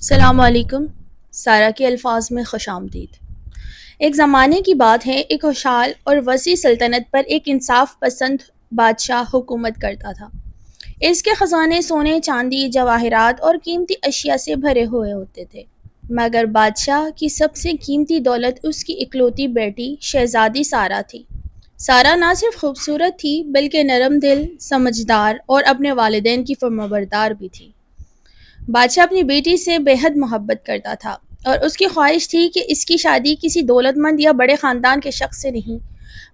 السلام علیکم۔ سارہ کے الفاظ میں خوش آمدید۔ ایک زمانے کی بات ہے، ایک خوشحال اور وسیع سلطنت پر ایک انصاف پسند بادشاہ حکومت کرتا تھا۔ اس کے خزانے سونے، چاندی، جواہرات اور قیمتی اشیاء سے بھرے ہوئے ہوتے تھے، مگر بادشاہ کی سب سے قیمتی دولت اس کی اکلوتی بیٹی شہزادی سارہ تھی۔ سارہ نہ صرف خوبصورت تھی بلکہ نرم دل، سمجھدار اور اپنے والدین کی فرمانبردار بھی تھی۔ بادشاہ اپنی بیٹی سے بے حد محبت کرتا تھا اور اس کی خواہش تھی کہ اس کی شادی کسی دولت مند یا بڑے خاندان کے شخص سے نہیں،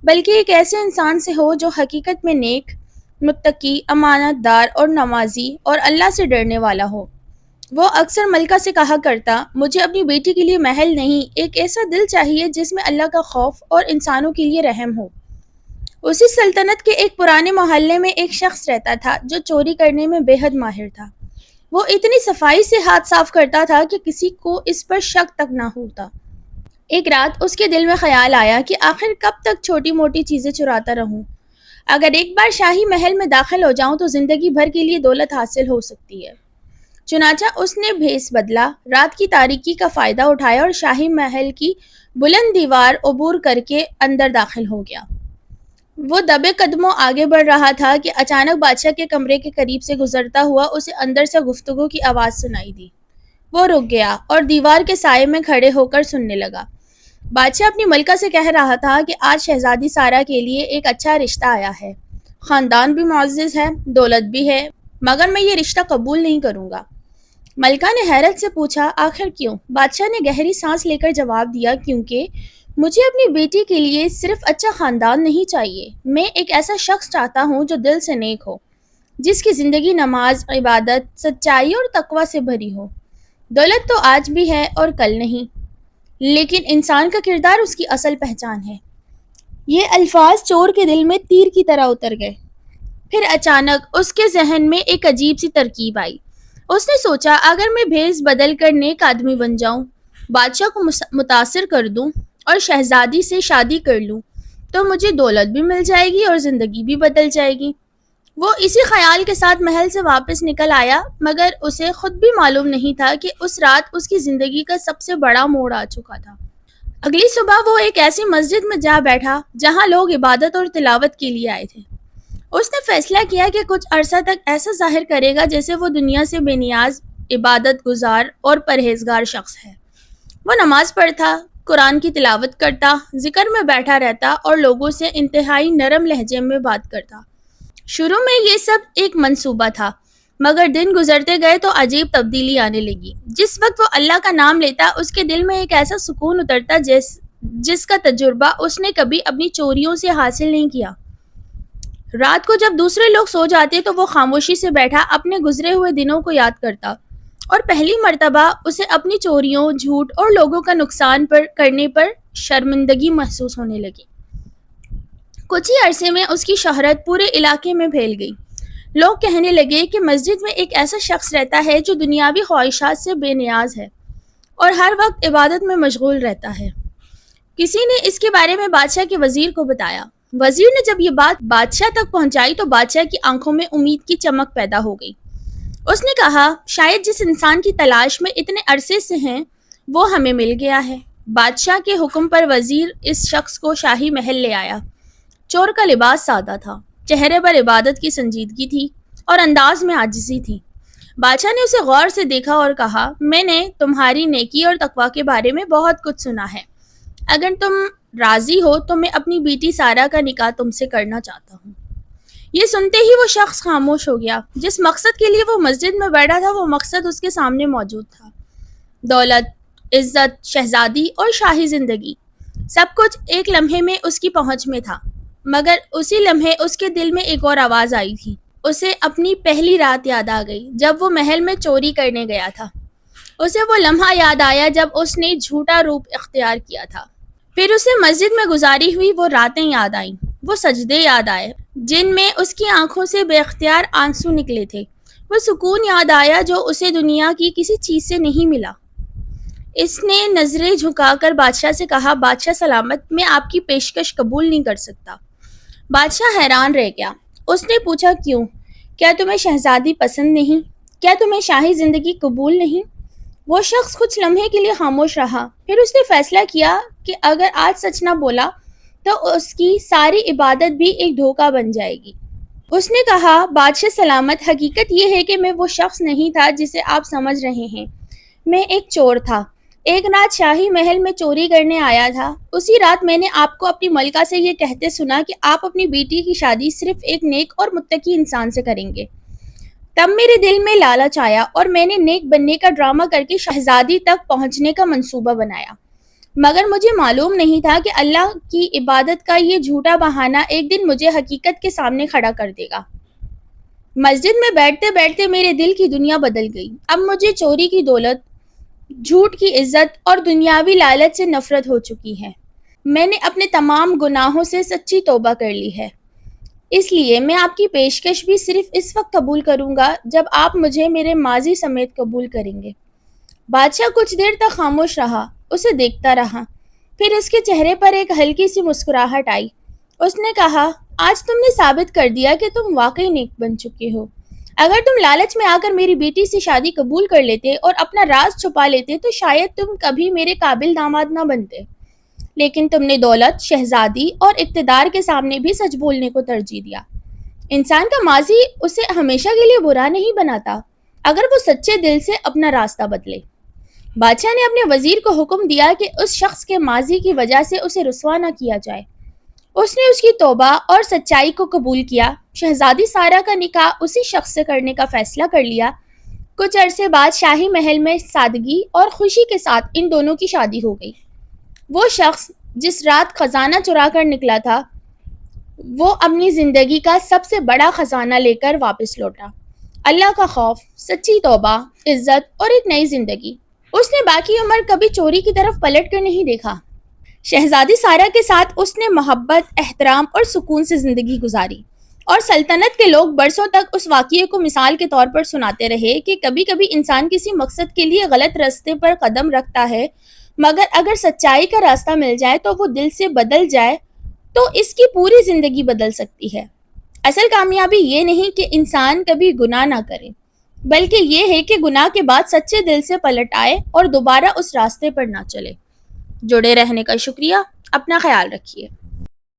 بلکہ ایک ایسے انسان سے ہو جو حقیقت میں نیک، متقی، امانت دار اور نمازی اور اللہ سے ڈرنے والا ہو۔ وہ اکثر ملکہ سے کہا کرتا، مجھے اپنی بیٹی کے لیے محل نہیں، ایک ایسا دل چاہیے جس میں اللہ کا خوف اور انسانوں کے لیے رحم ہو۔ اسی سلطنت کے ایک پرانے محلے میں ایک شخص رہتا تھا جو چوری کرنے میں بے حد ماہر تھا۔ وہ اتنی صفائی سے ہاتھ صاف کرتا تھا کہ کسی کو اس پر شک تک نہ ہوتا۔ ایک رات اس کے دل میں خیال آیا کہ آخر کب تک چھوٹی موٹی چیزیں چراتا رہوں؟ اگر ایک بار شاہی محل میں داخل ہو جاؤں تو زندگی بھر کے لیے دولت حاصل ہو سکتی ہے۔ چنانچہ اس نے بھیس بدلا، رات کی تاریکی کا فائدہ اٹھایا اور شاہی محل کی بلند دیوار عبور کر کے اندر داخل ہو گیا۔ وہ دبے قدموں آگے بڑھ رہا تھا کہ اچانک بادشاہ کے کمرے کے قریب سے گزرتا ہوا اسے اندر سے گفتگو کی آواز سنائی دی۔ وہ رک گیا اور دیوار کے سائے میں کھڑے ہو کر سننے لگا۔ بادشاہ اپنی ملکہ سے کہہ رہا تھا کہ آج شہزادی سارہ کے لیے ایک اچھا رشتہ آیا ہے، خاندان بھی معزز ہے، دولت بھی ہے، مگر میں یہ رشتہ قبول نہیں کروں گا۔ ملکہ نے حیرت سے پوچھا، آخر کیوں؟ بادشاہ نے گہری سانس لے کر جواب دیا، کیونکہ مجھے اپنی بیٹی کے لیے صرف اچھا خاندان نہیں چاہیے، میں ایک ایسا شخص چاہتا ہوں جو دل سے نیک ہو، جس کی زندگی نماز، عبادت، سچائی اور تقوی سے بھری ہو۔ دولت تو آج بھی ہے اور کل نہیں، لیکن انسان کا کردار اس کی اصل پہچان ہے۔ یہ الفاظ چور کے دل میں تیر کی طرح اتر گئے۔ پھر اچانک اس کے ذہن میں ایک عجیب سی ترکیب آئی۔ اس نے سوچا، اگر میں بھیس بدل کر نیک آدمی بن جاؤں، بادشاہ کو متاثر کر دوں اور شہزادی سے شادی کر لوں تو مجھے دولت بھی مل جائے گی اور زندگی بھی بدل جائے گی۔ وہ اسی خیال کے ساتھ محل سے واپس نکل آیا، مگر اسے خود بھی معلوم نہیں تھا کہ اس رات اس کی زندگی کا سب سے بڑا موڑ آ چکا تھا۔ اگلی صبح وہ ایک ایسی مسجد میں جا بیٹھا جہاں لوگ عبادت اور تلاوت کے لیے آئے تھے۔ اس نے فیصلہ کیا کہ کچھ عرصہ تک ایسا ظاہر کرے گا جیسے وہ دنیا سے بے نیاز، عبادت گزار اور پرہیزگار شخص ہے۔ وہ نماز پڑھتا، قرآن کی تلاوت کرتا، ذکر میں بیٹھا رہتا اور لوگوں سے انتہائی نرم لہجے میں بات کرتا۔ شروع میں یہ سب ایک منصوبہ تھا، مگر دن گزرتے گئے تو عجیب تبدیلی آنے لگی۔ جس وقت وہ اللہ کا نام لیتا، اس کے دل میں ایک ایسا سکون اترتا جس کا تجربہ اس نے کبھی اپنی چوریوں سے حاصل نہیں کیا۔ رات کو جب دوسرے لوگ سو جاتے تو وہ خاموشی سے بیٹھا اپنے گزرے ہوئے دنوں کو یاد کرتا، اور پہلی مرتبہ اسے اپنی چوریوں، جھوٹ اور لوگوں کا نقصان کرنے پر شرمندگی محسوس ہونے لگی۔ کچھ ہی عرصے میں اس کی شہرت پورے علاقے میں پھیل گئی۔ لوگ کہنے لگے کہ مسجد میں ایک ایسا شخص رہتا ہے جو دنیاوی خواہشات سے بے نیاز ہے اور ہر وقت عبادت میں مشغول رہتا ہے۔ کسی نے اس کے بارے میں بادشاہ کے وزیر کو بتایا۔ وزیر نے جب یہ بات بادشاہ تک پہنچائی تو بادشاہ کی آنکھوں میں امید کی چمک پیدا ہو گئی۔ اس نے کہا، شاید جس انسان کی تلاش میں اتنے عرصے سے ہیں وہ ہمیں مل گیا ہے۔ بادشاہ کے حکم پر وزیر اس شخص کو شاہی محل لے آیا۔ چور کا لباس سادہ تھا، چہرے پر عبادت کی سنجیدگی تھی اور انداز میں عاجزی تھی۔ بادشاہ نے اسے غور سے دیکھا اور کہا، میں نے تمہاری نیکی اور تقوی کے بارے میں بہت کچھ سنا ہے۔ اگر تم راضی ہو تو میں اپنی بیٹی سارہ کا نکاح تم سے کرنا چاہتا ہوں۔ یہ سنتے ہی وہ شخص خاموش ہو گیا۔ جس مقصد کے لیے وہ مسجد میں بیٹھا تھا وہ مقصد اس کے سامنے موجود تھا۔ دولت، عزت، شہزادی اور شاہی زندگی، سب کچھ ایک لمحے میں اس کی پہنچ میں تھا، مگر اسی لمحے اس کے دل میں ایک اور آواز آئی تھی۔ اسے اپنی پہلی رات یاد آ گئی جب وہ محل میں چوری کرنے گیا تھا۔ اسے وہ لمحہ یاد آیا جب اس نے جھوٹا روپ اختیار کیا تھا۔ پھر اسے مسجد میں گزاری ہوئی وہ راتیں یاد آئیں، وہ سجدے یاد آئے جن میں اس کی آنکھوں سے بے اختیار آنسو نکلے تھے، وہ سکون یاد آیا جو اسے دنیا کی کسی چیز سے نہیں ملا۔ اس نے نظریں جھکا کر بادشاہ سے کہا، بادشاہ سلامت، میں آپ کی پیشکش قبول نہیں کر سکتا۔ بادشاہ حیران رہ گیا۔ اس نے پوچھا، کیوں؟ کیا تمہیں شہزادی پسند نہیں؟ کیا تمہیں شاہی زندگی قبول نہیں؟ وہ شخص کچھ لمحے کے لیے خاموش رہا، پھر اس نے فیصلہ کیا کہ اگر آج سچ نہ بولا تو اس کی ساری عبادت بھی ایک دھوکہ بن جائے گی۔ اس نے کہا، بادشاہ سلامت، حقیقت یہ ہے کہ میں وہ شخص نہیں تھا جسے آپ سمجھ رہے ہیں۔ میں ایک چور تھا۔ ایک رات شاہی محل میں چوری کرنے آیا تھا۔ اسی رات میں نے آپ کو اپنی ملکہ سے یہ کہتے سنا کہ آپ اپنی بیٹی کی شادی صرف ایک نیک اور متقی انسان سے کریں گے۔ تب میرے دل میں لالچ آیا اور میں نے نیک بننے کا ڈرامہ کر کے شہزادی تک پہنچنے کا منصوبہ بنایا، مگر مجھے معلوم نہیں تھا کہ اللہ کی عبادت کا یہ جھوٹا بہانہ ایک دن مجھے حقیقت کے سامنے کھڑا کر دے گا۔ مسجد میں بیٹھتے بیٹھتے میرے دل کی دنیا بدل گئی۔ اب مجھے چوری کی دولت، جھوٹ کی عزت اور دنیاوی لالچ سے نفرت ہو چکی ہے۔ میں نے اپنے تمام گناہوں سے سچی توبہ کر لی ہے، اس لیے میں آپ کی پیشکش بھی صرف اس وقت قبول کروں گا جب آپ مجھے میرے ماضی سمیت قبول کریں گے۔ بادشاہ کچھ دیر تک خاموش رہا، اسے دیکھتا رہا، پھر اس کے چہرے پر ایک ہلکی سی مسکراہٹ آئی۔ اس نے کہا، آج تم نے ثابت کر دیا کہ تم واقعی نیک بن چکے ہو۔ اگر تم لالچ میں آ کر میری بیٹی سے شادی قبول کر لیتے اور اپنا راز چھپا لیتے تو شاید تم کبھی میرے قابل داماد نہ بنتے، لیکن تم نے دولت، شہزادی اور اقتدار کے سامنے بھی سچ بولنے کو ترجیح دیا۔ انسان کا ماضی اسے ہمیشہ کے لیے برا نہیں بناتا اگر وہ سچے دل سے اپنا راستہ بدلے۔ بادشاہ نے اپنے وزیر کو حکم دیا کہ اس شخص کے ماضی کی وجہ سے اسے رسوا نہ کیا جائے۔ اس نے اس کی توبہ اور سچائی کو قبول کیا۔ شہزادی سارہ کا نکاح اسی شخص سے کرنے کا فیصلہ کر لیا۔ کچھ عرصے بعد شاہی محل میں سادگی اور خوشی کے ساتھ ان دونوں کی شادی ہو گئی۔ وہ شخص جس رات خزانہ چرا کر نکلا تھا، وہ اپنی زندگی کا سب سے بڑا خزانہ لے کر واپس لوٹا، اللہ کا خوف، سچی توبہ، عزت اور ایک نئی زندگی۔ اس نے باقی عمر کبھی چوری کی طرف پلٹ کر نہیں دیکھا۔ شہزادی سارہ کے ساتھ اس نے محبت، احترام اور سکون سے زندگی گزاری، اور سلطنت کے لوگ برسوں تک اس واقعے کو مثال کے طور پر سناتے رہے کہ کبھی کبھی انسان کسی مقصد کے لیے غلط راستے پر قدم رکھتا ہے، مگر اگر سچائی کا راستہ مل جائے تو وہ دل سے بدل جائے تو اس کی پوری زندگی بدل سکتی ہے۔ اصل کامیابی یہ نہیں کہ انسان کبھی گناہ نہ کرے، بلکہ یہ ہے کہ گناہ کے بعد سچے دل سے پلٹ آئے اور دوبارہ اس راستے پر نہ چلے۔ جڑے رہنے کا شکریہ، اپنا خیال رکھیے۔